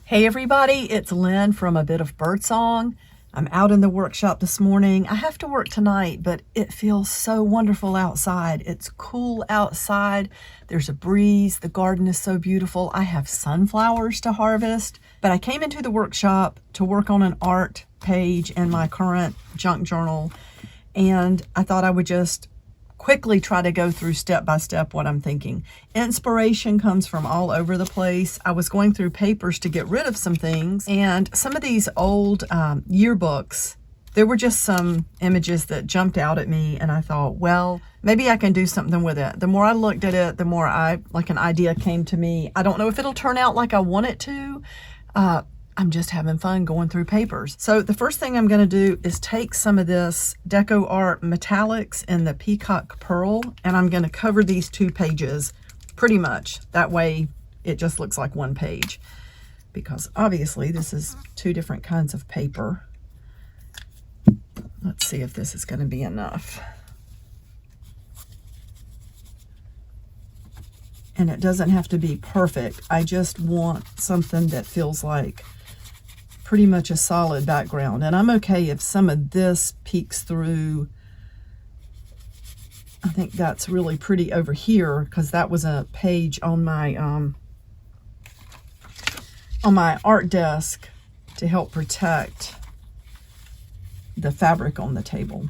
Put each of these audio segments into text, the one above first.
Hey everybody, it's Lynn from A Bit of Birdsong. I'm out in the workshop this morning. I have to work tonight, but it feels so wonderful outside. It's cool outside. There's a breeze. The garden is so beautiful. I have sunflowers to harvest, but I came into the workshop to work on an art page in my current junk journal, and I thought I would just quickly try to go through step by step what I'm thinking. Inspiration comes from all over the place. I was going through papers to get rid of some things, and some of these old yearbooks, there were just some images that jumped out at me, and I thought, well, maybe I can do something with it. The more I looked at it, the more like an idea came to me. I don't know if it'll turn out like I want it to. I'm just having fun going through papers. So the first thing I'm going to do is take some of this Deco Art Metallics in the Peacock Pearl, and I'm going to cover these 2 pages pretty much. That way it just looks like 1 page, because obviously this is 2 different kinds of paper. Let's see if this is going to be enough. And it doesn't have to be perfect. I just want something that feels like pretty much a solid background. And I'm okay if some of this peeks through. I think that's really pretty over here, because that was a page on my art desk to help protect the fabric on the table.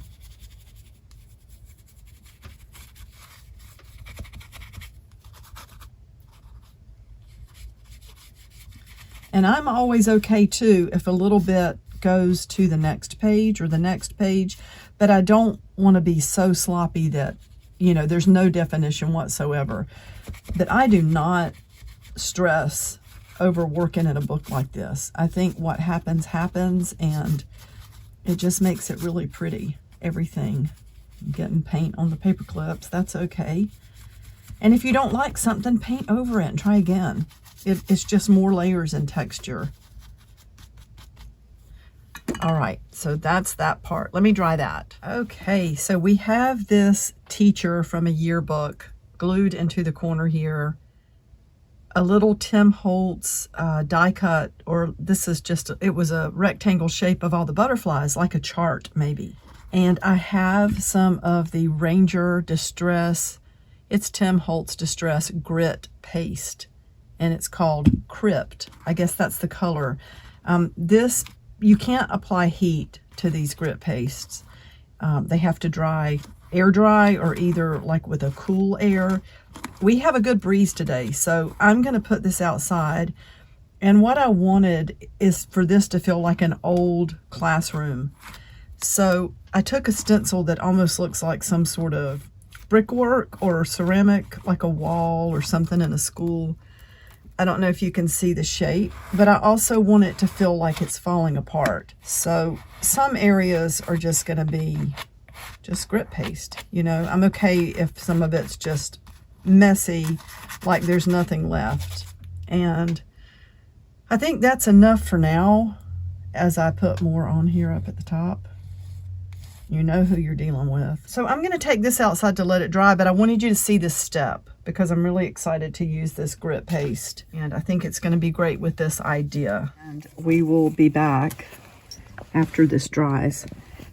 And I'm always okay too if a little bit goes to the next page or the next page, but I don't want to be so sloppy that, you know, there's no definition whatsoever. But I do not stress over working in a book like this. I think what happens, happens, and it just makes it really pretty. Everything. Getting paint on the paper clips, that's okay. And if you don't like something, paint over it and try again. It's just more layers and texture. All right, so that's that part. Let me dry that. Okay, so we have this teacher from a yearbook glued into the corner here. A little Tim Holtz die cut, or this is just, it was a rectangle shape of all the butterflies, like a chart maybe. And I have some of the Ranger Distress, it's Tim Holtz Distress Grit Paste, and it's called Crypt. I guess that's the color. This, you can't apply heat to these grit pastes. They have to dry, air dry, or either like with a cool air. We have a good breeze today, so I'm gonna put this outside. And what I wanted is for this to feel like an old classroom. So I took a stencil that almost looks like some sort of brickwork or ceramic, like a wall or something in a school. I don't know if you can see the shape, but I also want it to feel like it's falling apart. So some areas are just going to be just grit paste. You know, I'm okay if some of it's just messy, like there's nothing left. And I think that's enough for now, as I put more on here up at the top. You know who you're dealing with. So I'm going to take this outside to let it dry, but I wanted you to see this step because I'm really excited to use this grit paste. And I think it's going to be great with this idea. And we will be back after this dries.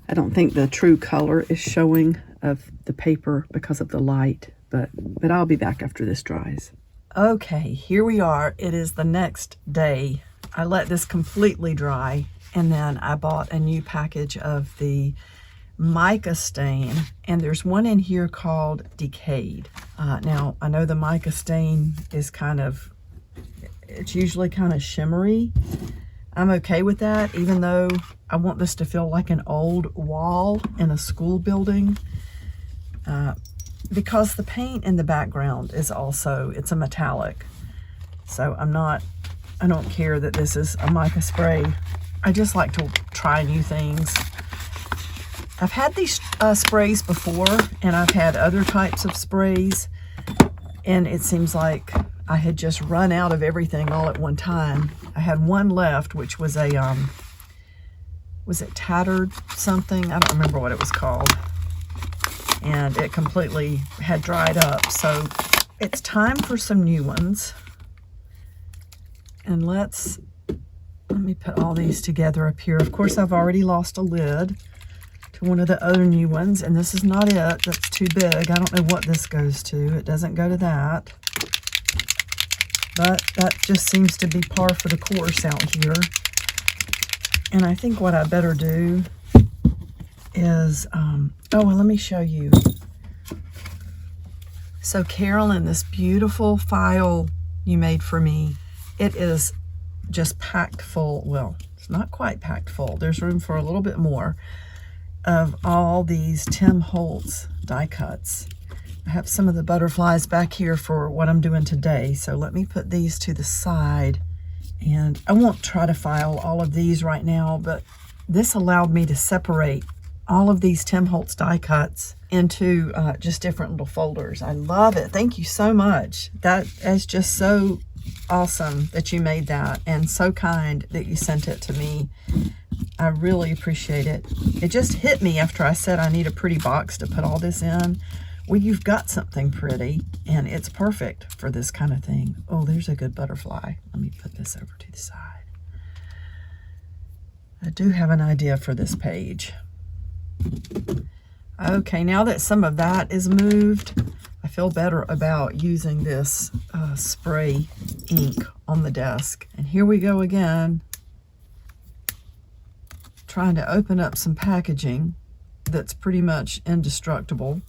I don't think the true color is showing of the paper because of the light, but I'll be back after this dries. Okay, here we are. It is the next day. I let this completely dry, and then I bought a new package of the mica stain, and there's one in here called Decayed. Now I know the mica stain is it's usually kind of shimmery. I'm okay with that, even though I want this to feel like an old wall in a school building, because the paint in the background is also, it's a metallic. So I don't care that this is a mica spray. I just like to try new things. I've had these sprays before, and I've had other types of sprays, and it seems like I had just run out of everything all at one time. I had one left, which was a, was it Tattered something? I don't remember what it was called. And it completely had dried up. So it's time for some new ones. And let's me put all these together up here. Of course, I've already lost a lid to one of the other new ones, and this is not it. That's too big. I don't know what this goes to. It doesn't go to that. But that just seems to be par for the course out here. And I think what I better do is, oh, well, let me show you. So Carolyn, this beautiful file you made for me, it is just packed full. Well, it's not quite packed full. There's room for a little bit more of all these Tim Holtz die cuts. I have some of the butterflies back here for what I'm doing today. So let me put these to the side. And I won't try to file all of these right now, but this allowed me to separate all of these Tim Holtz die cuts into just different little folders. I love it. Thank you so much. That is just so awesome that you made that, and so kind that you sent it to me. I really appreciate it. It just hit me after I said I need a pretty box to put all this in. Well, you've got something pretty, and it's perfect for this kind of thing. Oh, there's a good butterfly. Let me put this over to the side. I do have an idea for this page. Okay, now that some of that is moved, I feel better about using this spray ink on the desk. And here we go again, trying to open up some packaging that's pretty much indestructible.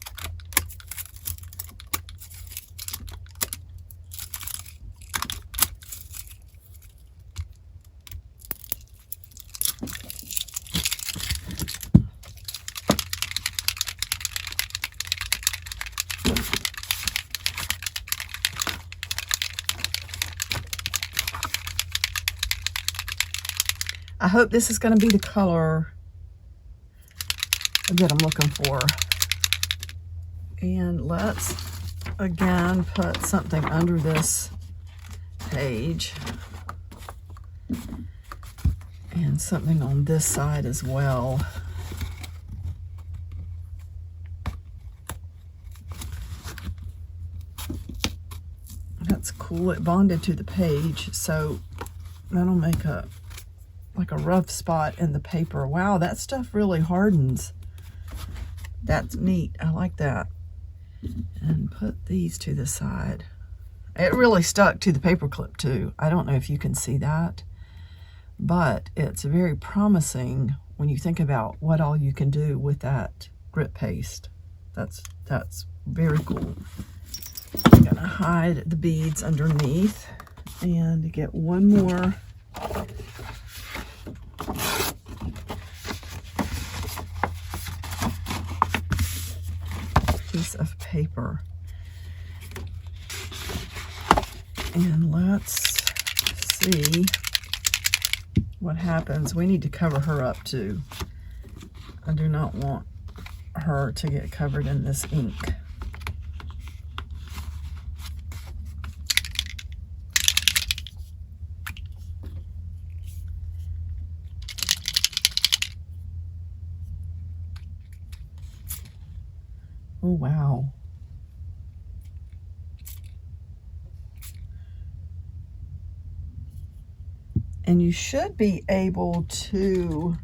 I hope this is going to be the color that I'm looking for. And let's again put something under this page and something on this side as well. That's cool. It bonded to the page, so that'll make a like a rough spot in the paper. Wow, that stuff really hardens. That's neat. I like that. And put these to the side. It really stuck to the paper clip too. I don't know if you can see that, but it's very promising when you think about what all you can do with that grit paste. That's very cool. I'm gonna hide the beads underneath and get one more piece of paper. And let's see what happens. We need to cover her up too. I do not want her to get covered in this ink. Oh, wow. And you should be able to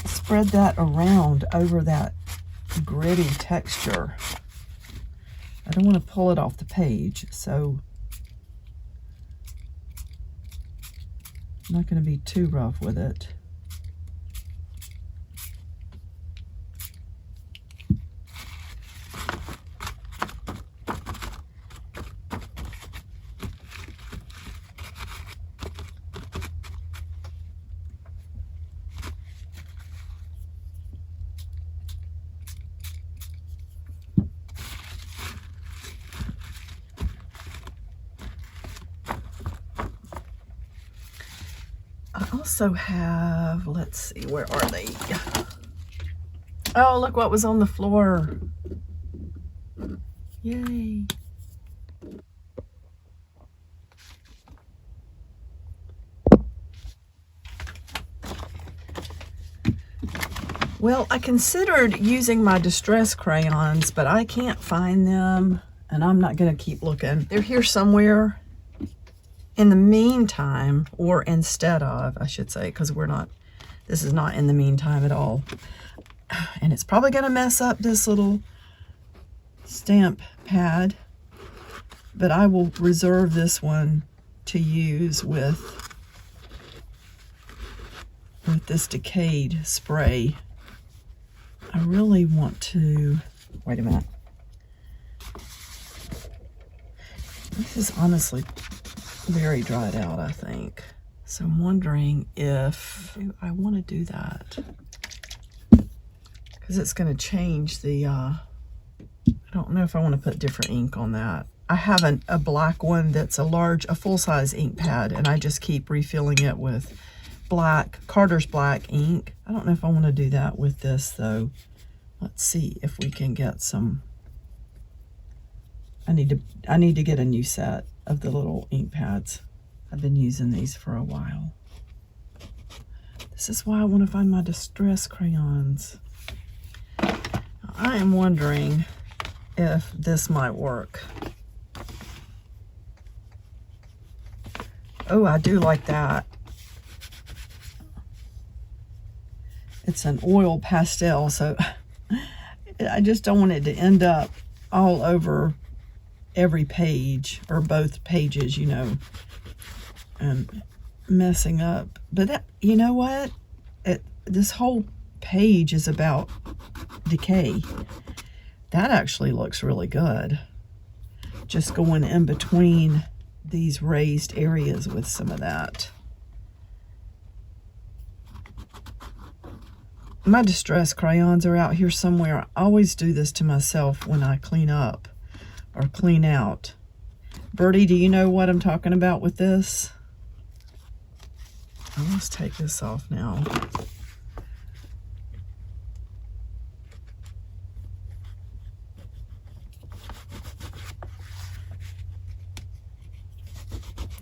spread that around over that gritty texture. I don't want to pull it off the page, so I'm not going to be too rough with it. I also have, let's see, where are they? Oh, look what was on the floor. Yay. Well, I considered using my distress crayons, but I can't find them and I'm not going to keep looking. They're here somewhere. In the meantime, or instead of, I should say, because this is not in the meantime at all. And it's probably going to mess up this little stamp pad, but I will reserve this one to use with this decayed spray. I really want to, wait a minute. This is honestly very dried out, I think. So I'm wondering if I want to do that. Because it's going to change the, I don't know if I want to put different ink on that. I have a black one that's a full-size ink pad, and I just keep refilling it with black, Carter's black ink. I don't know if I want to do that with this, though. Let's see if we can get some. I need to get a new set of the little ink pads. I've been using these for a while. This is why I want to find my distress crayons. Now, I am wondering if this might work. Oh, I do like that. It's an oil pastel, so I just don't want it to end up all over every page, or both pages, you know, and messing up. But that, you know what? This whole page is about decay. That actually looks really good. Just going in between these raised areas with some of that. My distress crayons are out here somewhere. I always do this to myself when I clean up or clean out. Birdie, do you know what I'm talking about with this? Let's take this off now.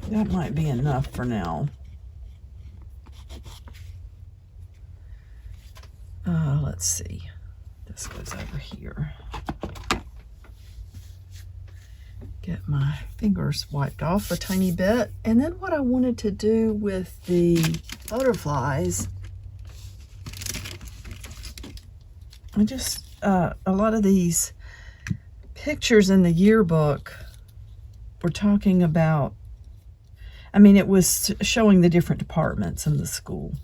That might be enough for now. Let's see. This goes over here. Get my fingers wiped off a tiny bit. And then what I wanted to do with the butterflies, a lot of these pictures in the yearbook were talking about, I mean, it was showing the different departments in the school.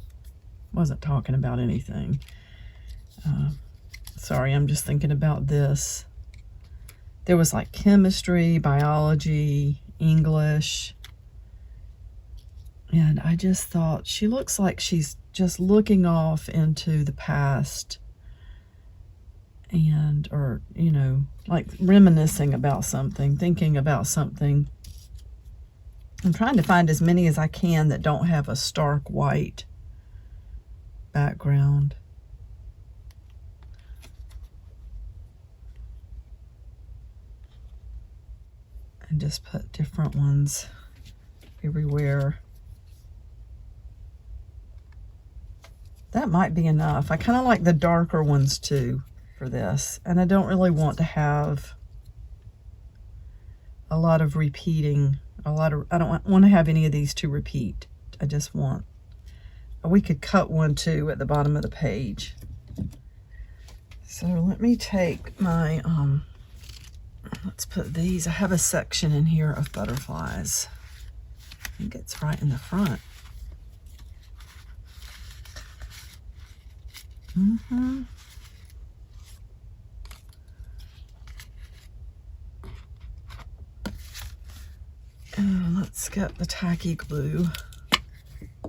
Wasn't talking about anything. Sorry, I'm just thinking about this. There was like chemistry, biology, English. And I just thought, she looks like she's just looking off into the past and, or, you know, like reminiscing about something, thinking about something. I'm trying to find as many as I can that don't have a stark white background. And just put different ones everywhere. That might be enough. I kind of like the darker ones too for this. And I don't really want to have a lot of repeating, I don't want to have any of these to repeat. I just want, we could cut one too at the bottom of the page. So let me take my, let's put these. I have a section in here of butterflies. I think it's right in the front. And let's get the tacky glue. I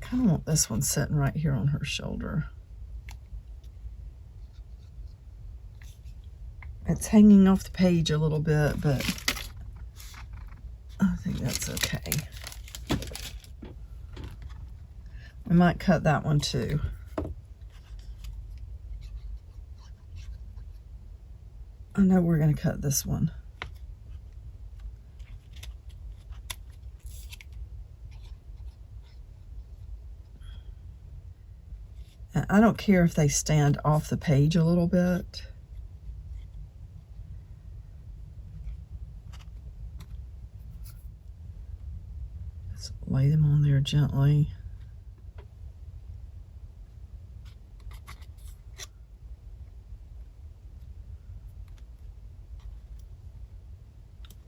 kind of want this one sitting right here on her shoulder. It's hanging off the page a little bit, but I think that's okay. I might cut that one too. I know we're going to cut this one. I don't care if they stand off the page a little bit. Just lay them on there gently.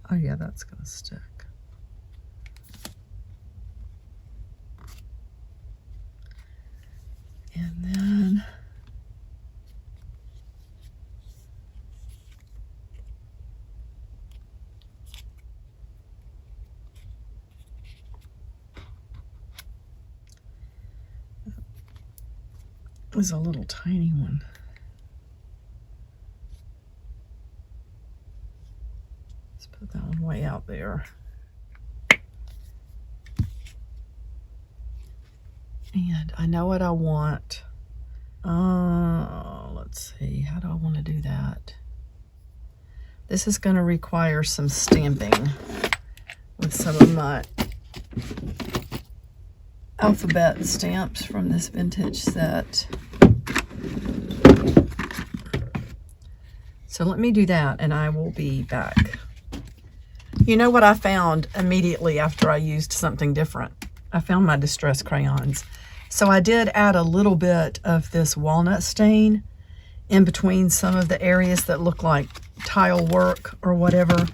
Oh yeah, that's gonna stick. And then was a little tiny one. Let's put that one way out there. And I know what I want. Let's see, how do I want to do that? This is going to require some stamping with some of my alphabet stamps from this vintage set. So let me do that and I will be back. You know what I found immediately after I used something different? I found my distress crayons. So I did add a little bit of this walnut stain in between some of the areas that look like tile work or whatever,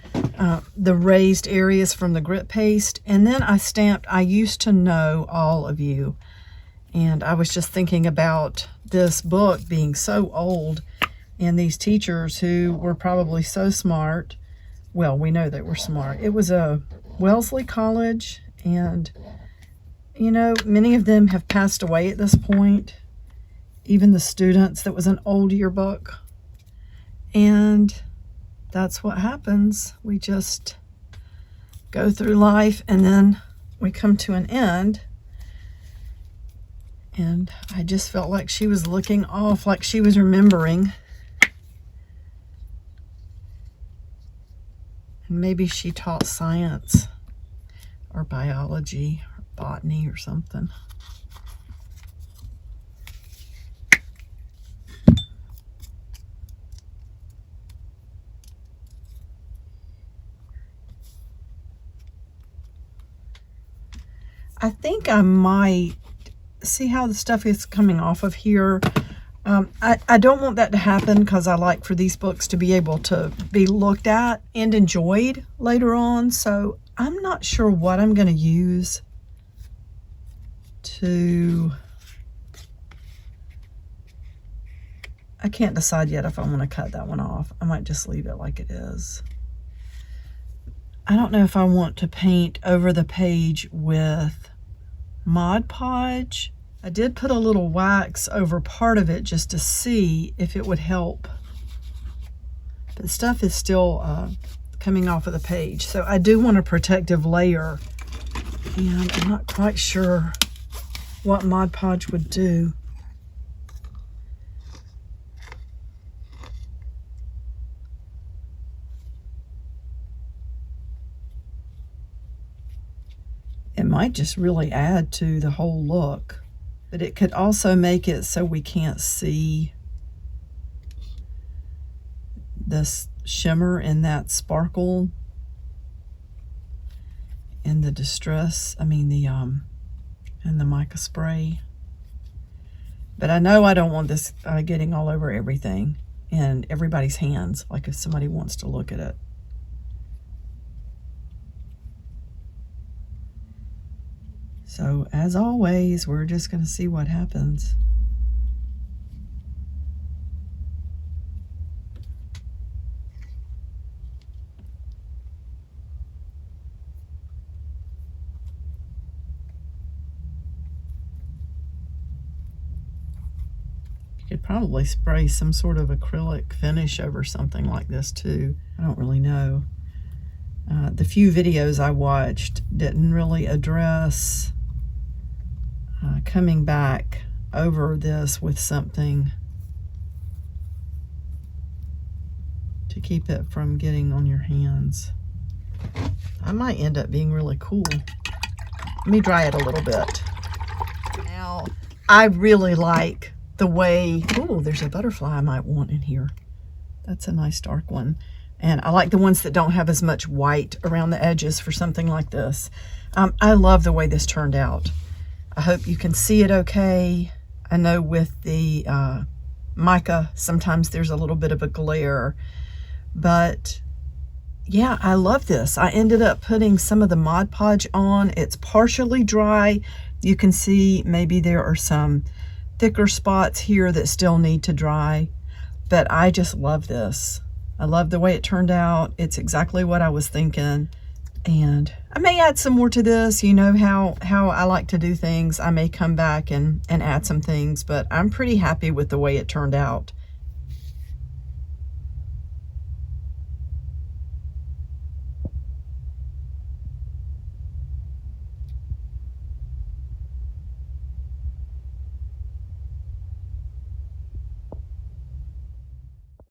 the raised areas from the grit paste. And then I stamped, I used to know all of you. And I was just thinking about this book being so old and these teachers who were probably so smart. Well, we know they were smart. It was a Wellesley College, and you know, many of them have passed away at this point. Even the students, that was an old yearbook. And that's what happens. We just go through life and then we come to an end. And I just felt like she was looking off, like she was remembering. And maybe she taught science or biology or botany or something. I think I might see how the stuff is coming off of here. I don't want that to happen because I like for these books to be able to be looked at and enjoyed later on. So I'm not sure what I'm going to use to... I can't decide yet if I want to cut that one off. I might just leave it like it is. I don't know if I want to paint over the page with Mod Podge. I did put a little wax over part of it just to see if it would help. But stuff is still coming off of the page. So I do want a protective layer. And I'm not quite sure what Mod Podge would do. It might just really add to the whole look. But it could also make it so we can't see this shimmer and that sparkle in the distress, and the mica spray. But I know I don't want this getting all over everything and everybody's hands, like if somebody wants to look at it. So, as always, we're just going to see what happens. You could probably spray some sort of acrylic finish over something like this too. I don't really know. The few videos I watched didn't really address coming back over this with something to keep it from getting on your hands. I might end up being really cool. Let me dry it a little bit. Now, I really like the way, oh, there's a butterfly I might want in here. That's a nice dark one. And I like the ones that don't have as much white around the edges for something like this. I love the way this turned out. I hope you can see it okay. I know with the mica, sometimes there's a little bit of a glare, but yeah, I love this. I ended up putting some of the Mod Podge on. It's partially dry. You can see maybe there are some thicker spots here that still need to dry, but I just love this. I love the way it turned out. It's exactly what I was thinking. And I may add some more to this. You know how I like to do things. I may come back and add some things, but I'm pretty happy with the way it turned out.